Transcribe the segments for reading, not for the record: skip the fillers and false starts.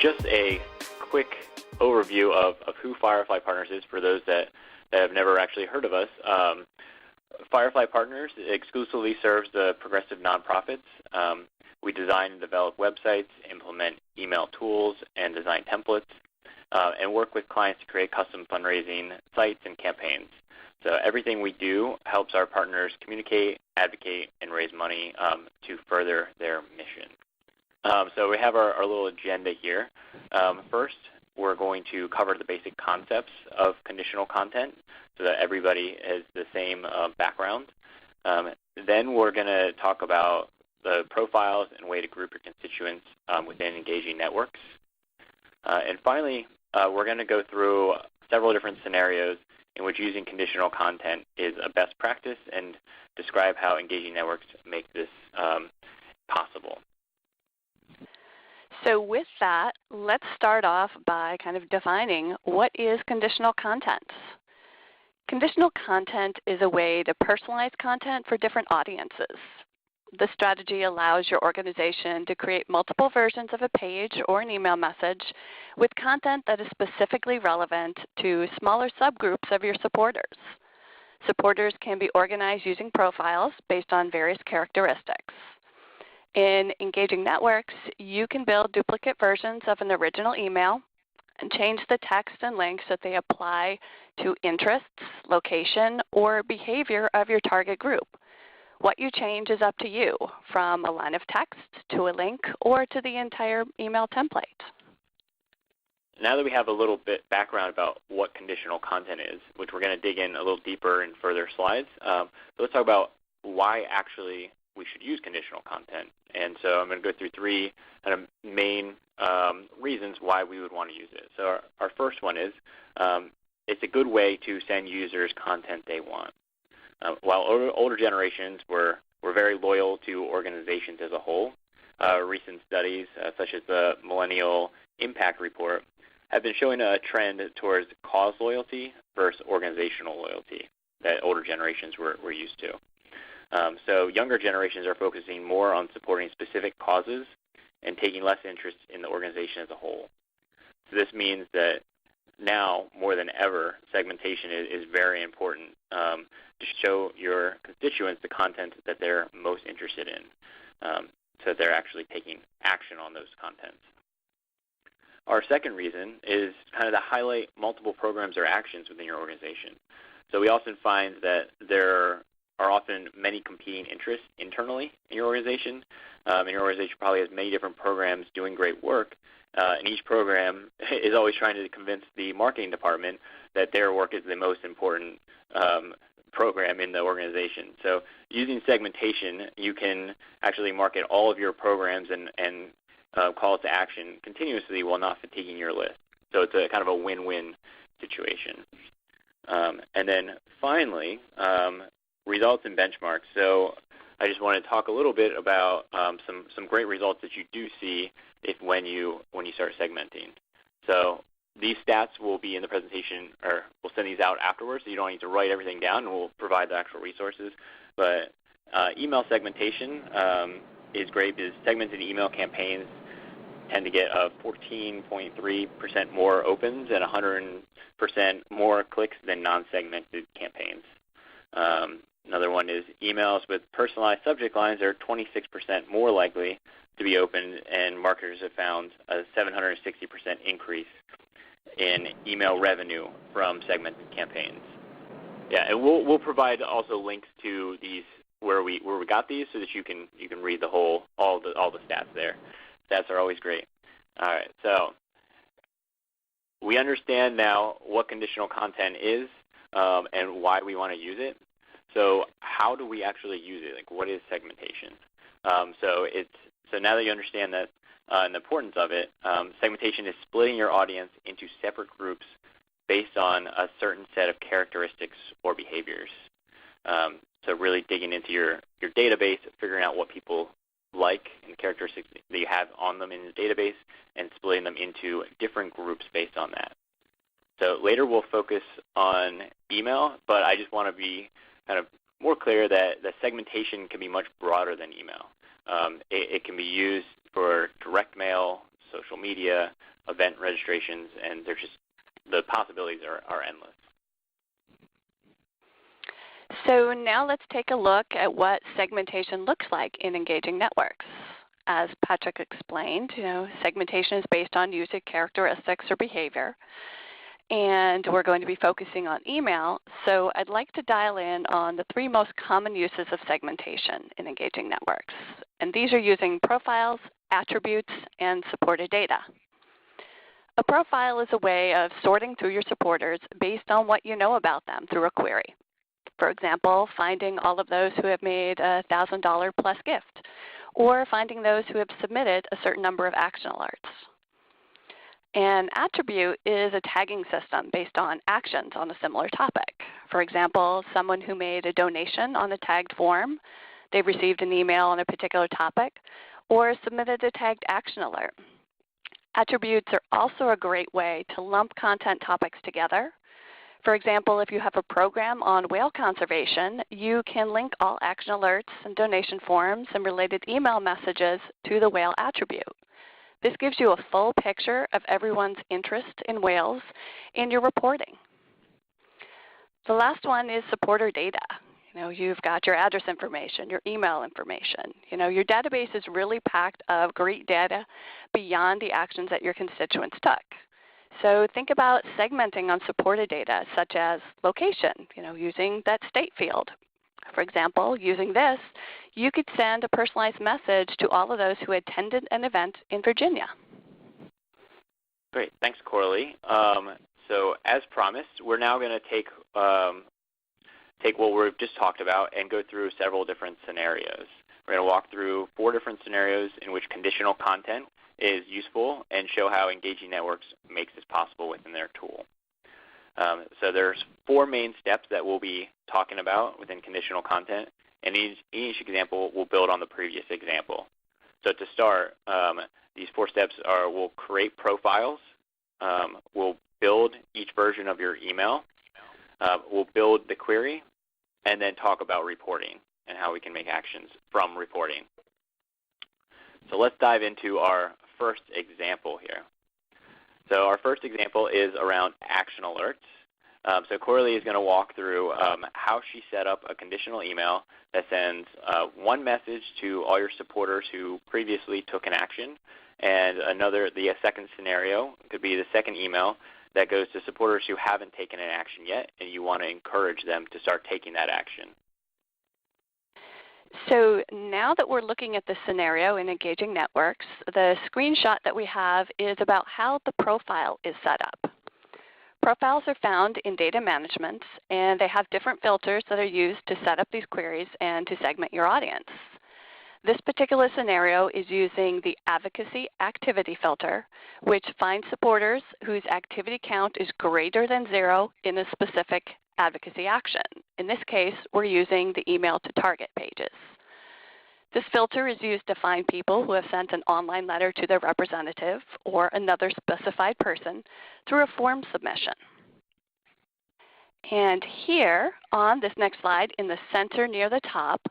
just a quick overview of who Firefly Partners is for those that have never actually heard of us. Firefly Partners exclusively serves the progressive nonprofits. We design and develop websites, implement email tools, and design templates, and work with clients to create custom fundraising sites and campaigns. So everything we do helps our partners communicate, advocate, and raise money to further their mission. So we have our little agenda here. First, we're going to cover the basic concepts of conditional content so that everybody has the same background. Then we're going to talk about the profiles and way to group your constituents within engaging networks. And finally, we're going to go through several different scenarios in which using conditional content is a best practice and describe how engaging networks make this possible. So with that, let's start off by kind of defining what is conditional content. Conditional content is a way to personalize content for different audiences. The strategy allows your organization to create multiple versions of a page or an email message with content that is specifically relevant to smaller subgroups of your supporters. Supporters can be organized using profiles based on various characteristics. In engaging networks, you can build duplicate versions of an original email and change the text and links that they apply to interests, location, or behavior of your target group. What you change is up to you, from a line of text to a link or to the entire email template. Now that we have a little bit background about what conditional content is, which we're going to dig in a little deeper in further slides, let's talk about why actually we should use conditional content. And so I'm going to go through three kind of main reasons why we would want to use it. So our first one is it's a good way to send users content they want. While older generations were very loyal to organizations as a whole, recent studies such as the Millennial Impact Report have been showing a trend towards cause loyalty versus organizational loyalty that older generations were used to. So younger generations are focusing more on supporting specific causes and taking less interest in the organization as a whole. So this means that now, more than ever, segmentation is very important to show your constituents the content that they're most interested in, so that they're actually taking action on those contents. Our second reason is kind of to highlight multiple programs or actions within your organization. So we often find that there are often many competing interests internally in your organization. And your organization probably has many different programs doing great work, and each program is always trying to convince the marketing department that their work is the most important program in the organization. So using segmentation, you can actually market all of your programs and calls to action continuously while not fatiguing your list. So it's a kind of a win-win situation. And then finally, results and benchmarks. So I just want to talk a little bit about some great results that you do see when you start segmenting. So these stats will be in the presentation, or we'll send these out afterwards, so you don't need to write everything down, and we'll provide the actual resources. But email segmentation is great because segmented email campaigns tend to get 14.3% more opens and 100% more clicks than non-segmented campaigns. Another one is emails with personalized subject lines are 26% more likely to be opened, and marketers have found a 760% increase in email revenue from segmented campaigns. Yeah, and we'll provide also links to these where we got these so that you can read all the stats there. Stats are always great. All right, so we understand now what conditional content is and why we want to use it. So how do we actually use it? Like, what is segmentation? So now that you understand that and the importance of it, segmentation is splitting your audience into separate groups based on a certain set of characteristics or behaviors. So really digging into your database, figuring out what people like and characteristics that you have on them in the database, and splitting them into different groups based on that. So later we'll focus on email, but I just want to be kind of more clear that the segmentation can be much broader than email. It can be used for direct mail, social media, event registrations, and the possibilities are endless. So now let's take a look at what segmentation looks like in engaging networks. As Patrick explained, segmentation is based on user characteristics or behavior, and we're going to be focusing on email. So I'd like to dial in on the 3 most common uses of segmentation in engaging networks. And these are using profiles, attributes, and supported data. A profile is a way of sorting through your supporters based on what you know about them through a query. For example, finding all of those who have made a $1,000 plus gift, or finding those who have submitted a certain number of action alerts. An attribute is a tagging system based on actions on a similar topic. For example, someone who made a donation on a tagged form, they received an email on a particular topic, or submitted a tagged action alert. Attributes are also a great way to lump content topics together. For example, if you have a program on whale conservation, you can link all action alerts and donation forms and related email messages to the whale attribute. This gives you a full picture of everyone's interest in whales in your reporting. The last one is supporter data. You've got your address information, your email information. Your database is really packed of great data beyond the actions that your constituents took. So think about segmenting on supported data, such as location, using that state field. For example, using this, you could send a personalized message to all of those who attended an event in Virginia. Great. Thanks, Coralie. So as promised, we're now going to take what we've just talked about and go through several different scenarios. We're going to walk through 4 different scenarios in which conditional content is useful and show how Engaging Networks makes this possible within their tool. So there's 4 main steps that we'll be talking about within conditional content, and each example will build on the previous example. So to start, these 4 steps are: we'll create profiles, we'll build each version of your email, we'll build the query, and then talk about reporting and how we can make actions from reporting. So let's dive into our first example here. So our first example is around action alerts. So Coralie is going to walk through how she set up a conditional email that sends one message to all your supporters who previously took an action, and the second scenario could be the second email that goes to supporters who haven't taken an action yet, and you want to encourage them to start taking that action. So now that we're looking at the scenario in Engaging Networks, the screenshot that we have is about how the profile is set up. Profiles are found in data management, and they have different filters that are used to set up these queries and to segment your audience. This particular scenario is using the Advocacy Activity Filter, which finds supporters whose activity count is greater than 0 in a specific advocacy action. In this case, we're using the email to target pages. This filter is used to find people who have sent an online letter to their representative or another specified person through a form submission. And here on this next slide, in the center near the top,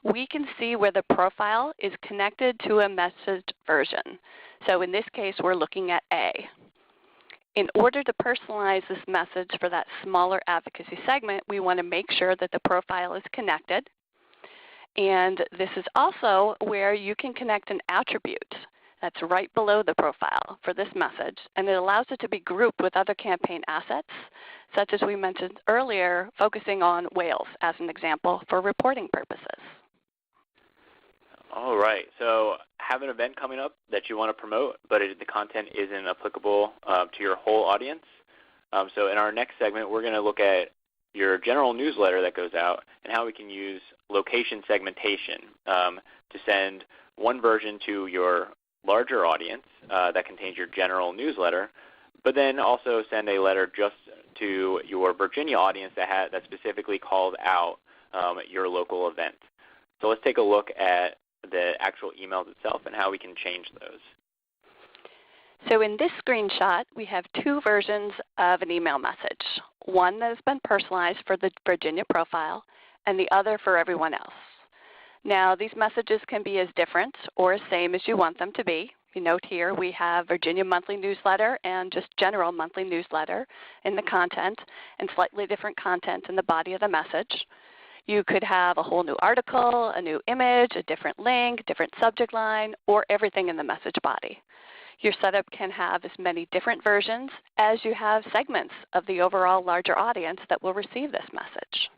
we can see where the profile is connected to a message version. So in this case, we're looking at A. In order to personalize this message for that smaller advocacy segment, we want to make sure that the profile is connected. And this is also where you can connect an attribute that's right below the profile for this message, and it allows it to be grouped with other campaign assets, such as we mentioned earlier, focusing on whales as an example for reporting purposes. All right, so have an event coming up that you want to promote, but the content isn't applicable to your whole audience. So in our next segment, we're going to look at your general newsletter that goes out and how we can use location segmentation to send one version to your larger audience that contains your general newsletter, but then also send a letter just to your Virginia audience that specifically called out your local event. So let's take a look at the actual emails itself and how we can change those. So in this screenshot, we have 2 versions of an email message, one that has been personalized for the Virginia profile and the other for everyone else. Now, these messages can be as different or as same as you want them to be. You note here we have Virginia Monthly Newsletter and just general monthly newsletter in the content, and slightly different content in the body of the message. You could have a whole new article, a new image, a different link, different subject line, or everything in the message body. Your setup can have as many different versions as you have segments of the overall larger audience that will receive this message.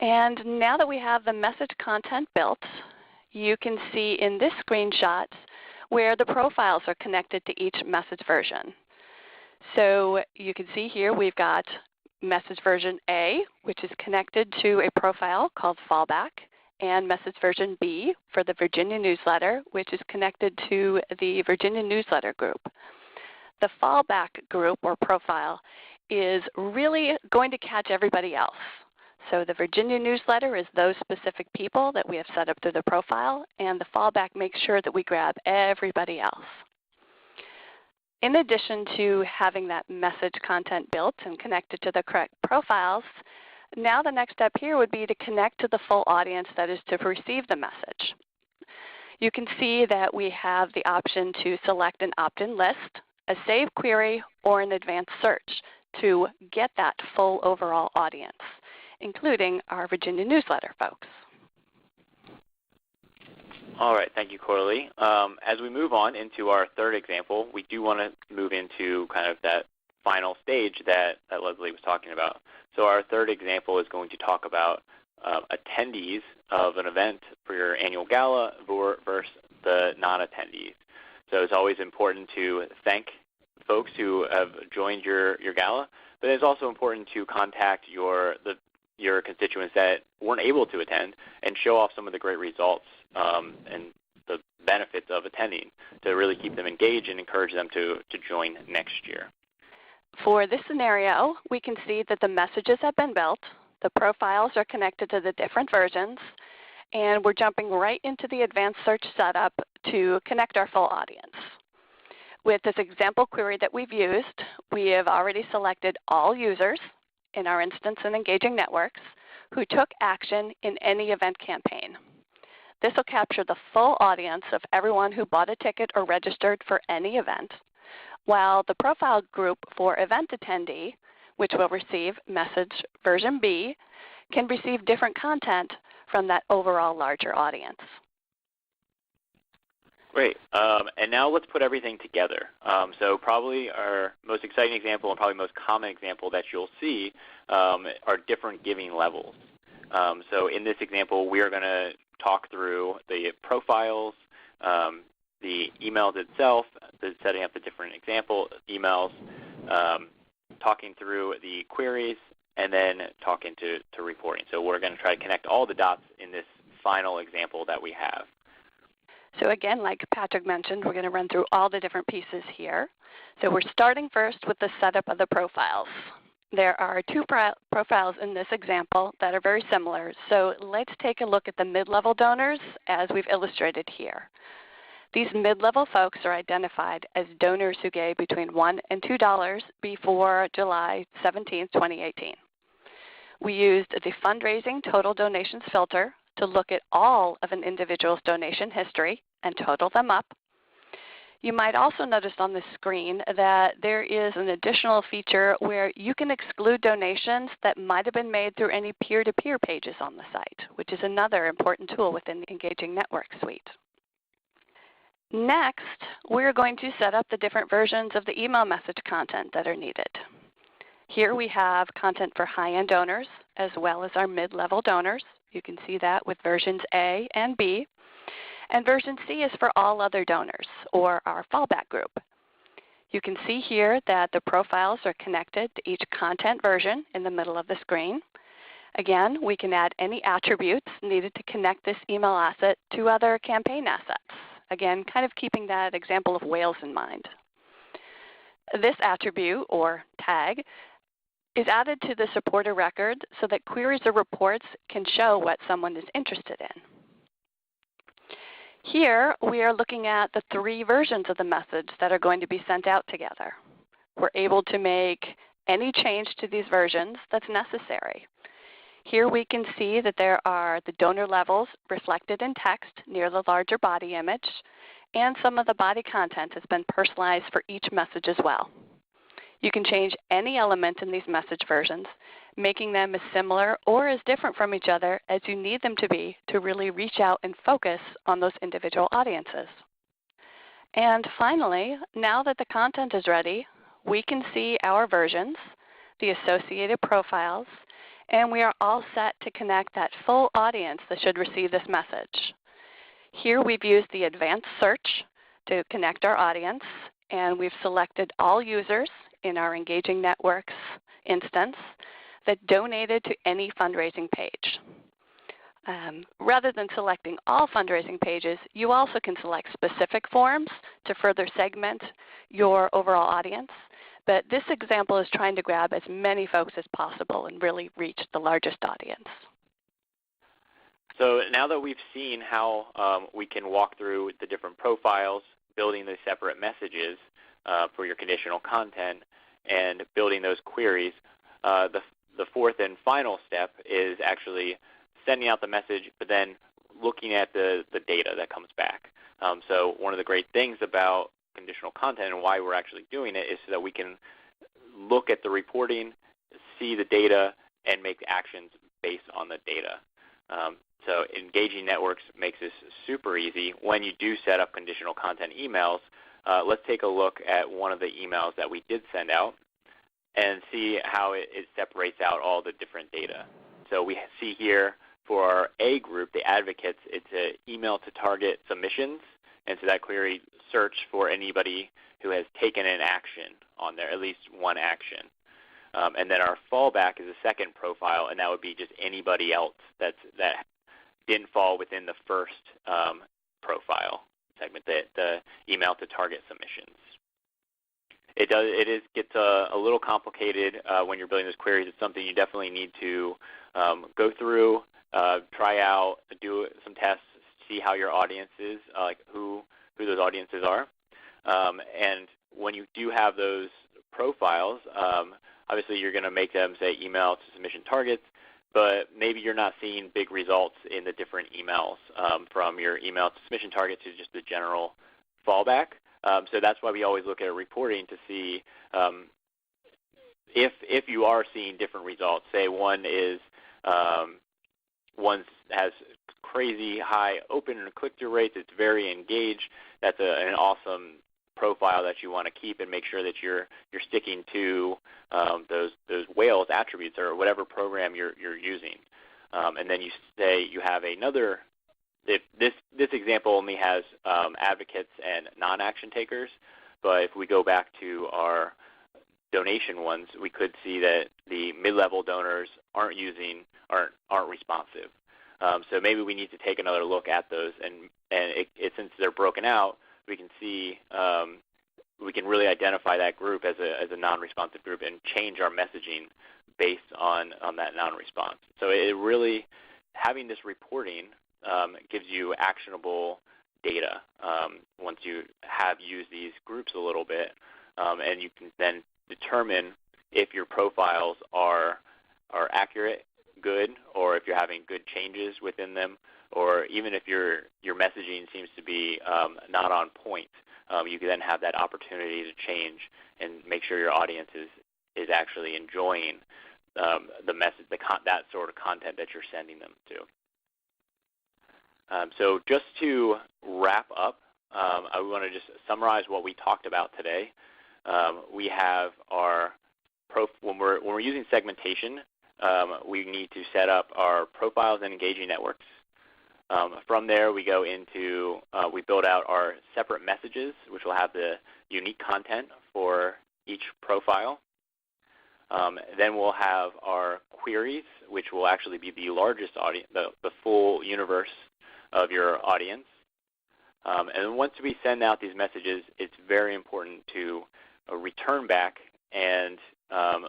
And now that we have the message content built, you can see in this screenshot where the profiles are connected to each message version. So you can see here we've got message version A, which is connected to a profile called Fallback, and message version B for the Virginia newsletter, which is connected to the Virginia newsletter group. The Fallback group or profile is really going to catch everybody else. So the Virginia newsletter is those specific people that we have set up through the profile, and the Fallback makes sure that we grab everybody else. In addition to having that message content built and connected to the correct profiles, now the next step here would be to connect to the full audience that is to receive the message. You can see that we have the option to select an opt-in list, a saved query, or an advanced search to get that full overall audience, including our Virginia newsletter folks. All right, thank you, Coralie. As we move on into our third example, we do want to move into kind of that final stage that Leslie was talking about. So our third example is going to talk about attendees of an event for your annual gala versus the non-attendees. So it's always important to thank folks who have joined your gala, but it's also important to contact your constituents that weren't able to attend and show off some of the great results and the benefits of attending to really keep them engaged and encourage them to join next year. For this scenario, we can see that the messages have been built, the profiles are connected to the different versions, and we're jumping right into the advanced search setup to connect our full audience. With this example query that we've used, we have already selected all users in our instance in Engaging Networks who took action in any event campaign. This will capture the full audience of everyone who bought a ticket or registered for any event, while the profile group for event attendee, which will receive message version B, can receive different content from that overall larger audience. Great. And now let's put everything together. So probably our most exciting example and probably most common example that you'll see are different giving levels. So in this example, we are going to talk through the profiles, the emails itself, setting up the different example emails, talking through the queries, and then talking to reporting. So we're going to try to connect all the dots in this final example that we have. So again, like Patrick mentioned, we're going to run through all the different pieces here. So we're starting first with the setup of the profiles. There are two profiles in this example that are very similar. So let's take a look at the mid-level donors as we've illustrated here. These mid-level folks are identified as donors who gave between $1 and $2 before July 17, 2018. We used the fundraising total donations filter to look at all of an individual's donation history and total them up. You might also notice on the screen that there is an additional feature where you can exclude donations that might have been made through any peer-to-peer pages on the site, which is another important tool within the Engaging Network suite. Next, we're going to set up the different versions of the email message content that are needed. Here we have content for high-end donors as well as our mid-level donors. You can see that with versions A and B. And version C is for all other donors, or our fallback group. You can see here that the profiles are connected to each content version in the middle of the screen. Again, we can add any attributes needed to connect this email asset to other campaign assets. Again, kind of keeping that example of whales in mind. This attribute, or tag, is added to the supporter record so that queries or reports can show what someone is interested in. Here, we are looking at the three versions of the message that are going to be sent out together. We're able to make any change to these versions that's necessary. Here we can see that there are the donor levels reflected in text near the larger body image, and some of the body content has been personalized for each message as well. You can change any element in these message versions, making them as similar or as different from each other as you need them to be to really reach out and focus on those individual audiences. And finally, now that the content is ready, we can see our versions, the associated profiles, and we are all set to connect that full audience that should receive this message. Here we've used the advanced search to connect our audience, and we've selected all users in our Engaging Networks instance that donated to any fundraising page. Rather than selecting all fundraising pages, you also can select specific forms to further segment your overall audience. But this example is trying to grab as many folks as possible and really reach the largest audience. So now that we've seen how we can walk through the different profiles, building the separate messages for your conditional content, and building those queries, the fourth and final step is actually sending out the message, but then looking at the data that comes back. So one of the great things about conditional content and why we're actually doing it is so that we can look at the reporting, see the data, and make actions based on the data. So Engaging Networks makes this super easy. When you do set up conditional content emails, let's take a look at one of the emails that we did send out and see how it separates out all the different data. So we see here for our A group, the advocates, it's an email to target submissions, and so that query search for anybody who has taken an action on there, at least one action. And then our fallback is a second profile, and that would be just anybody else that didn't fall within the first profile segment, the email to target submissions. It gets a little complicated when you're building those queries. It's something you definitely need to go through, try out, do some tests, see how your audience is, like who those audiences are. And when you do have those profiles, obviously you're going to make them say email to submission targets, but maybe you're not seeing big results in the different emails from your email to submission target to just the general fallback. So that's why we always look at reporting to see if you are seeing different results. Say one has crazy high open and click-through rates. It's very engaged. That's an awesome profile that you want to keep and make sure that you're sticking to those whales attributes or whatever program you're using. And then you say you have another. If this example only has advocates and non-action takers, but if we go back to our donation ones, we could see that the mid-level donors aren't responsive. So maybe we need to take another look at those, and since they're broken out, we can see we can really identify that group as a non-responsive group and change our messaging based on that non-response. So it really, having this reporting gives you actionable data once you have used these groups a little bit, and you can then determine if your profiles are accurate, good, or if you're having good changes within them, or even if your messaging seems to be not on point. You can then have that opportunity to change and make sure your audience is actually enjoying the message, that sort of content that you're sending them to. So just to wrap up, I want to just summarize what we talked about today. We have when we're using segmentation, we need to set up our profiles and engaging networks. From there, we go into we build out our separate messages, which will have the unique content for each profile. Then we'll have our queries, which will actually be the largest audience, the full universe of your audience. And once we send out these messages, it's very important to return back and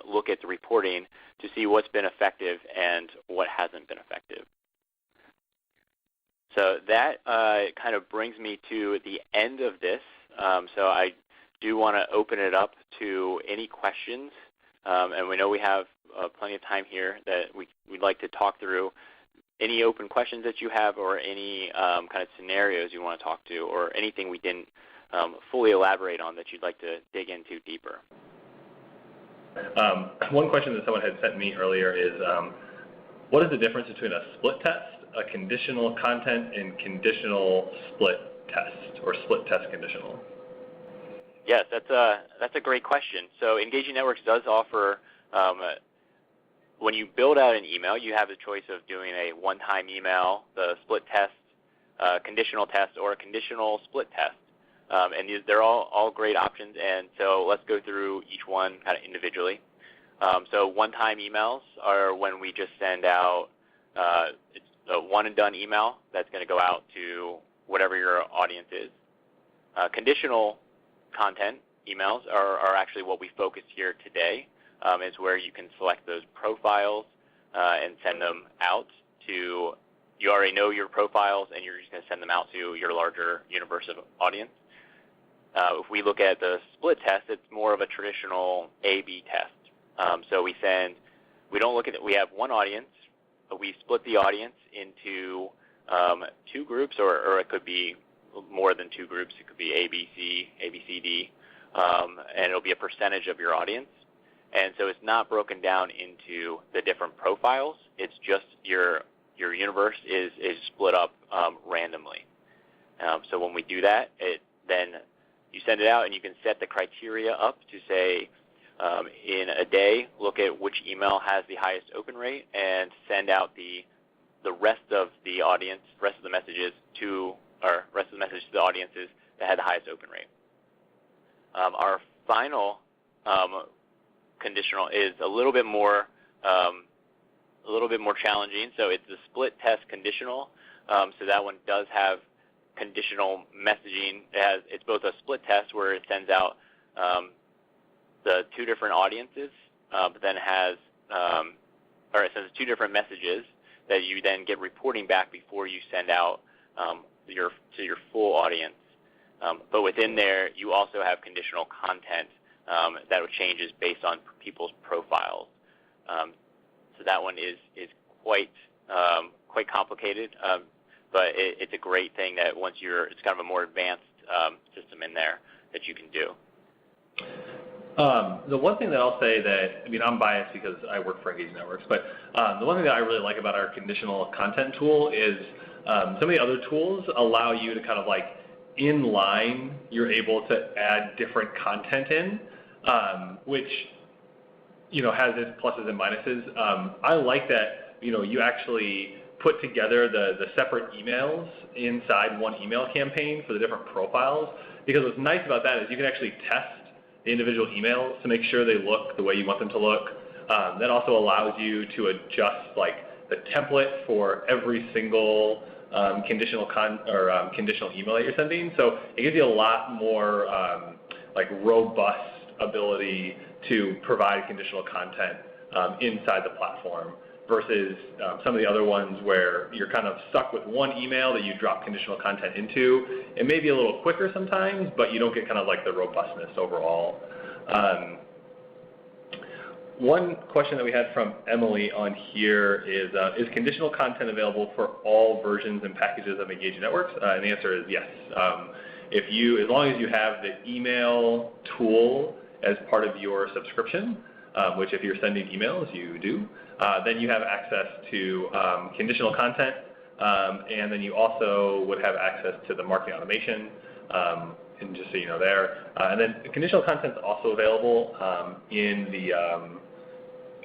look at the reporting to see what's been effective and what hasn't been effective. So that kind of brings me to the end of this. So I do want to open it up to any questions. And we know we have plenty of time here that we'd like to talk through any open questions that you have, or any kind of scenarios you want to talk to, or anything we didn't fully elaborate on that you'd like to dig into deeper. One question that someone had sent me earlier is, what is the difference between a split test, a conditional content, and conditional split test, or split test conditional? Yes, that's a great question. So Engaging Networks does offer, when you build out an email, you have the choice of doing a one-time email, the split test, conditional test, or a conditional split test. And they're all great options, and so let's go through each one kind of individually. So one-time emails are when we just send out it's a one-and-done email that's going to go out to whatever your audience is. Conditional content emails are actually what we focused here today, is where you can select those profiles and send them out to, you already know your profiles, and you're just going to send them out to your larger universe of audience. If we look at the split test, it's more of a traditional A/B test. So we don't look at it, we have one audience, but we split the audience into two groups, or it could be more than two groups. It could be A, B, C, D, and it'll be a percentage of your audience. And so it's not broken down into the different profiles. It's just your universe is split up randomly. So when we do that, then you send it out, and you can set the criteria up to say, in a day, look at which email has the highest open rate, and send out the rest of the audience, rest of the messages to the audiences that had the highest open rate. Our final conditional is a little bit more challenging. So it's the split test conditional. So that one does have conditional messaging. It's both a split test where it sends out the two different audiences, but then it sends two different messages that you then get reporting back before you send out to your full audience. But within there, you also have conditional content that changes based on people's profiles. So that one is quite complicated, but it's a great thing that once it's kind of a more advanced system in there that you can do. The one thing that I'll say that, I'm biased because I work for Engaging Networks, but the one thing that I really like about our conditional content tool is some of the other tools allow you to kind of like in line, you're able to add different content in, which has its pluses and minuses. I like that you actually put together the separate emails inside one email campaign for the different profiles, because what's nice about that is you can actually test the individual emails to make sure they look the way you want them to look. That also allows you to adjust like the template for every single conditional email that you're sending. So it gives you a lot more robust ability to provide conditional content inside the platform versus some of the other ones where you're kind of stuck with one email that you drop conditional content into. It may be a little quicker sometimes, but you don't get kind of like the robustness overall. One question that we had from Emily on here is conditional content available for all versions and packages of Engaging Networks? And the answer is yes. As long as you have the email tool as part of your subscription, which if you're sending emails, you do, then you have access to conditional content, and then you also would have access to the marketing automation, and just so you know there. And then conditional content is also available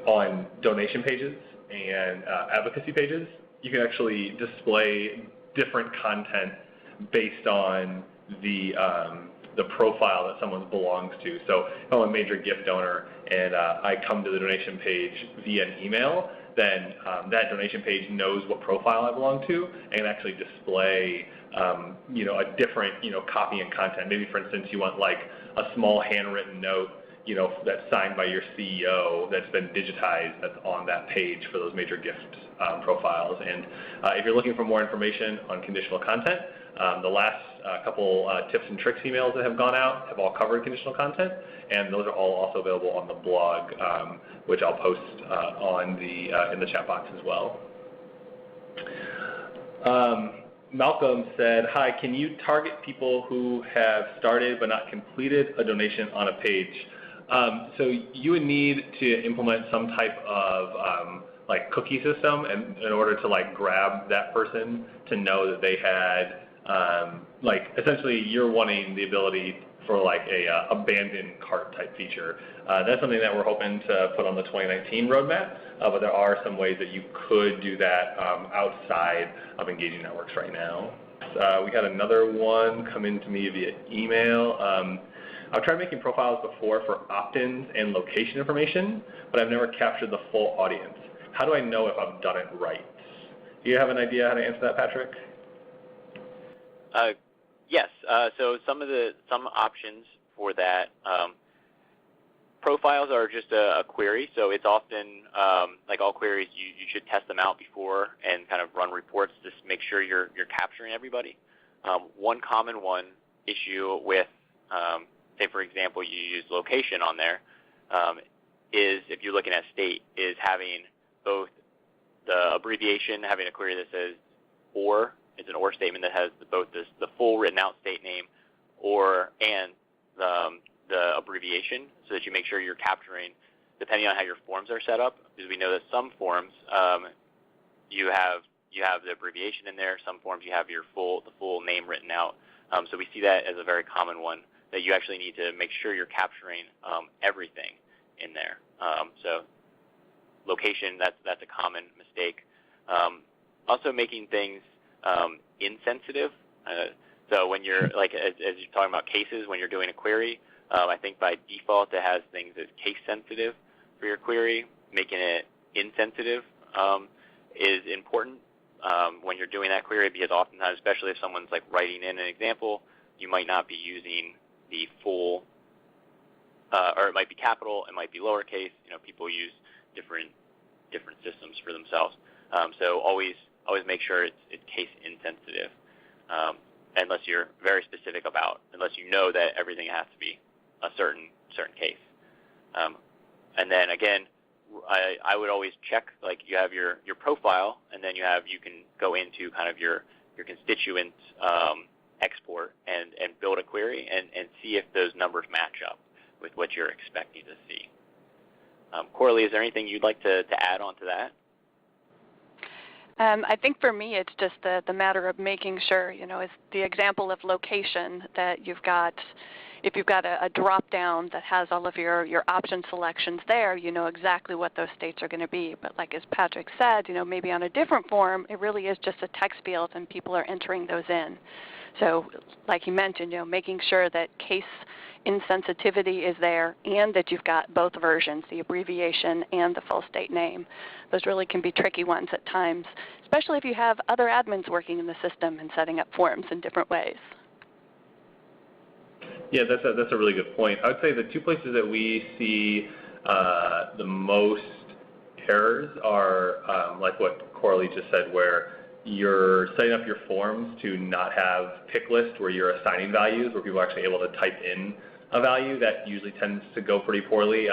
on donation pages and advocacy pages. You can actually display different content based on the profile that someone belongs to. So if I'm a major gift donor and I come to the donation page via an email, then that donation page knows what profile I belong to and can actually display a different copy and content. Maybe for instance you want like a small handwritten note that's signed by your CEO that's been digitized that's on that page for those major gift profiles. And if you're looking for more information on conditional content, the last couple tips and tricks emails that have gone out have all covered conditional content, and those are all also available on the blog, which I'll post in the chat box as well. Malcolm said, hi, can you target people who have started but not completed a donation on a page? So you would need to implement some type of like cookie system in order to like grab that person to know that they had, like essentially you're wanting the ability for like a abandoned cart type feature. That's something that we're hoping to put on the 2019 roadmap, but there are some ways that you could do that outside of engaging networks right now. We had another one come in to me via email. I've tried making profiles before for opt-ins and location information, but I've never captured the full audience. How do I know if I've done it right? Do you have an idea how to answer that, Patrick? Yes. So some options for that. Profiles are just a query, so it's often like all queries, you should test them out before and kind of run reports to make sure you're capturing everybody. One common issue with, say for example, you use location on there, is if you're looking at state, is having both the abbreviation, having a query that says or. It's an or statement that has both the full written out state name and the abbreviation, so that you make sure you're capturing, depending on how your forms are set up, because we know that some forms you have the abbreviation in there, some forms you have the full name written out. So we see that as a very common one, that you actually need to make sure you're capturing everything in there. So location, that's a common mistake. Also making things insensitive. So when you're like, as you're talking about cases, when you're doing a query, I think by default it has things as case sensitive for your query. Making it insensitive is important when you're doing that query, because oftentimes, especially if someone's like writing in an example, you might not be using the full, or it might be capital, it might be lowercase. People use different systems for themselves. So always make sure it's case insensitive, unless you're very specific unless you know that everything has to be a certain case. And then again, I would always check, like you have your profile, and then you can go into kind of your constituent export and build a query and see if those numbers match up with what you're expecting to see. Coralie, is there anything you'd like to add on to that? I think for me it's just the matter of making sure, it's the example of location that you've got. If you've got a drop-down that has all of your option selections there, you know exactly what those states are going to be. But like as Patrick said, maybe on a different form, it really is just a text field and people are entering those in. So like you mentioned, making sure that case insensitivity is there and that you've got both versions, the abbreviation and the full state name. Those really can be tricky ones at times, especially if you have other admins working in the system and setting up forms in different ways. Yeah, that's a really good point. I would say the two places that we see the most errors are like what Coralie just said, where you're setting up your forms to not have pick list where you're assigning values, where people are actually able to type in a value. That usually tends to go pretty poorly.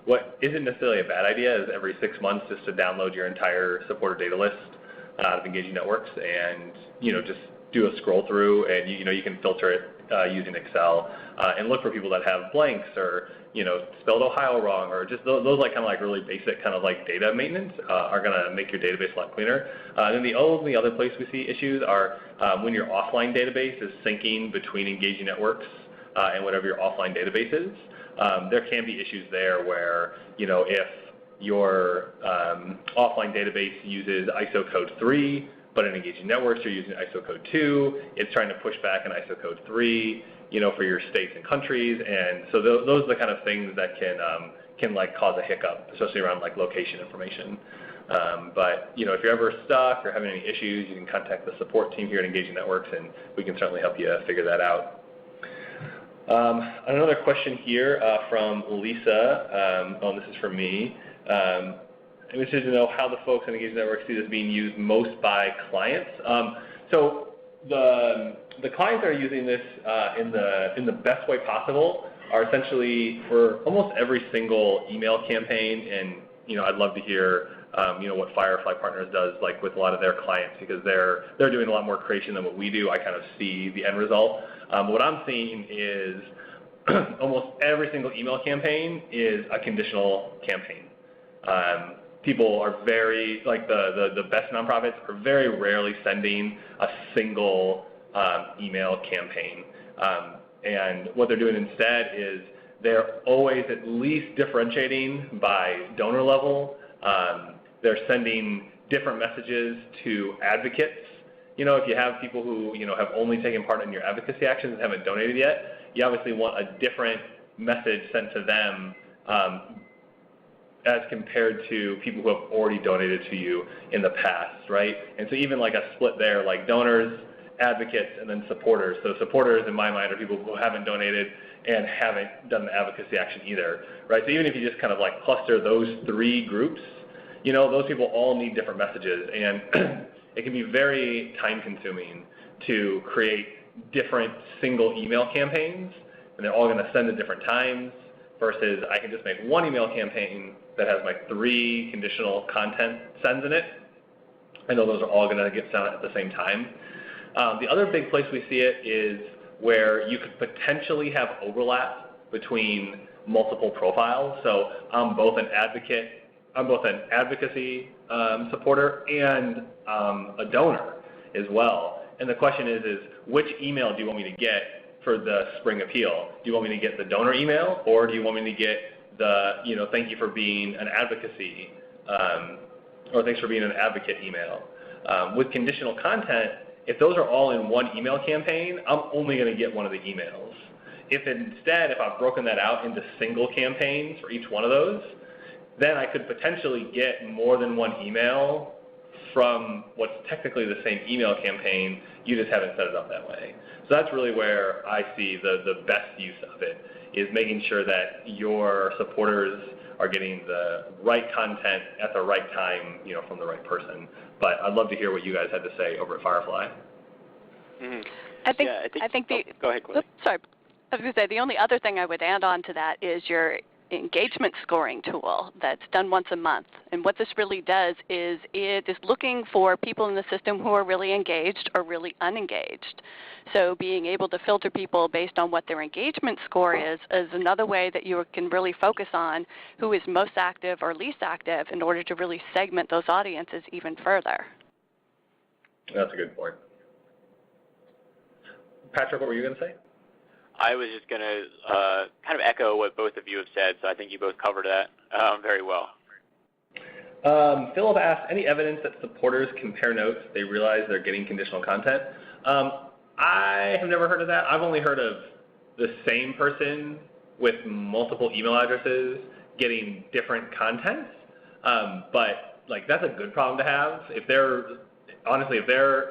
What isn't necessarily a bad idea is every 6 months just to download your entire supported data list out of Engaging Networks and just do a scroll through, and you can filter it using Excel and look for people that have blanks or spelled Ohio wrong, or just those like kind of like really basic kind of like data maintenance are going to make your database a lot cleaner. And then the only other place we see issues are when your offline database is syncing between Engaging Networks and whatever your offline database is. There can be issues there where if your offline database uses ISO code 3, but in Engaging Networks you're using ISO code 2, it's trying to push back an ISO code 3, for your states and countries, and so those are the kind of things that can like cause a hiccup, especially around like location information. But if you're ever stuck or having any issues, you can contact the support team here at Engaging Networks, and we can certainly help you figure that out. Another question here from Lisa. This is for me. I'm interested to know how the folks at Engaging Networks see this being used most by clients. So the clients that are using this in the best way possible are essentially for almost every single email campaign, and I'd love to hear what Firefly Partners does, like with a lot of their clients, because they're doing a lot more creation than what we do. I kind of see the end result. What I'm seeing is almost every single email campaign is a conditional campaign. People are very, like the best nonprofits are very rarely sending a single email campaign. And what they're doing instead is they're always at least differentiating by donor level. They're sending different messages to advocates. If you have people who, have only taken part in your advocacy actions and haven't donated yet, you obviously want a different message sent to them as compared to people who have already donated to you in the past, right? And so even like a split there, like donors, advocates, and then supporters. So supporters, in my mind, are people who haven't donated and haven't done the advocacy action either, right? So even if you just kind of like cluster those three groups, those people all need different messages, and it can be very time-consuming to create different single email campaigns, and they're all going to send at different times, versus I can just make one email campaign that has my 3 conditional content sends in it. I know those are all going to get sent at the same time. The other big place we see it is where you could potentially have overlap between multiple profiles. So I'm both an advocacy supporter and a donor as well. And the question is which email do you want me to get for the spring appeal? Do you want me to get the donor email, or do you want me to get the, thank you for being an advocacy, or thanks for being an advocate email? With conditional content, if those are all in one email campaign, I'm only going to get one of the emails. If I've broken that out into single campaigns for each one of those, then I could potentially get more than one email from what's technically the same email campaign. You just haven't set it up that way. So that's really where I see the best use of it, is making sure that your supporters are getting the right content at the right time, from the right person. But I'd love to hear what you guys had to say over at Firefly. Mm-hmm. I think go ahead, Chloe. Sorry. I was going to say, the only other thing I would add on to that is your engagement scoring tool that's done once a month. And what this really does is it is looking for people in the system who are really engaged or really unengaged. So being able to filter people based on what their engagement score is another way that you can really focus on who is most active or least active in order to really segment those audiences even further. That's a good point. Patrick, what were you going to say? I was just going to kind of echo what both of you have said, so I think you both covered that very well. Philip asked, any evidence that supporters compare notes they realize they're getting conditional content? I have never heard of that. I've only heard of the same person with multiple email addresses getting different content, but that's a good problem to have. If they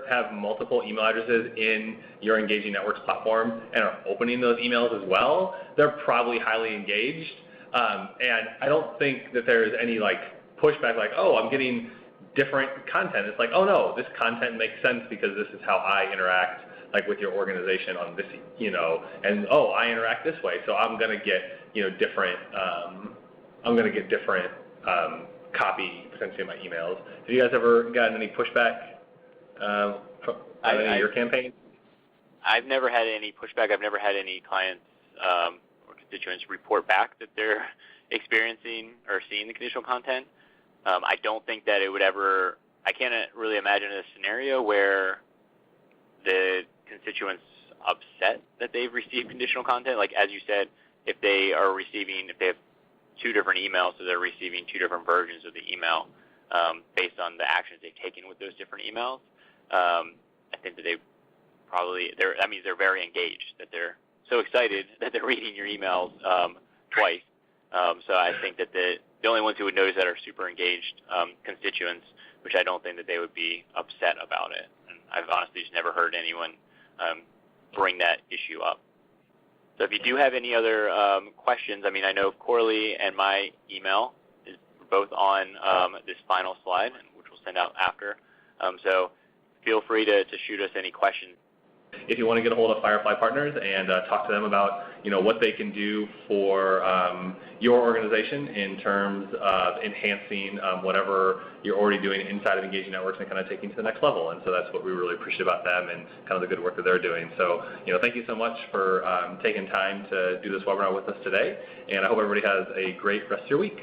have multiple email addresses in your Engaging Networks platform and are opening those emails as well, they're probably highly engaged. And I don't think that there's any pushback oh, I'm getting different content. It's oh no, this content makes sense because this is how I interact with your organization on this, and oh, I interact this way, so I'm going to get, different, copy potentially in my emails. Have you guys ever gotten any pushback from any of your campaigns? I've never had any pushback. I've never had any clients or constituents report back that they're experiencing or seeing the conditional content. I don't think that it would ever, I can't really imagine a scenario where the constituents upset that they've received conditional content. As you said, if they have 2 different emails, so they're receiving 2 different versions of the email based on the actions they've taken with those different emails. I think that that means they're very engaged, that they're so excited that they're reading your emails twice. So I think that the only ones who would notice that are super engaged constituents, which I don't think that they would be upset about it. And I've honestly just never heard anyone bring that issue up. So if you do have any other questions, I know Corley and my email is both on this final slide, which we'll send out after. So feel free to shoot us any questions. If you want to get a hold of Firefly Partners and talk to them about what they can do for your organization in terms of enhancing whatever you're already doing inside of Engaging Networks and kind of taking to the next level. And so that's what we really appreciate about them and kind of the good work that they're doing. So, thank you so much for taking time to do this webinar with us today, and I hope everybody has a great rest of your week.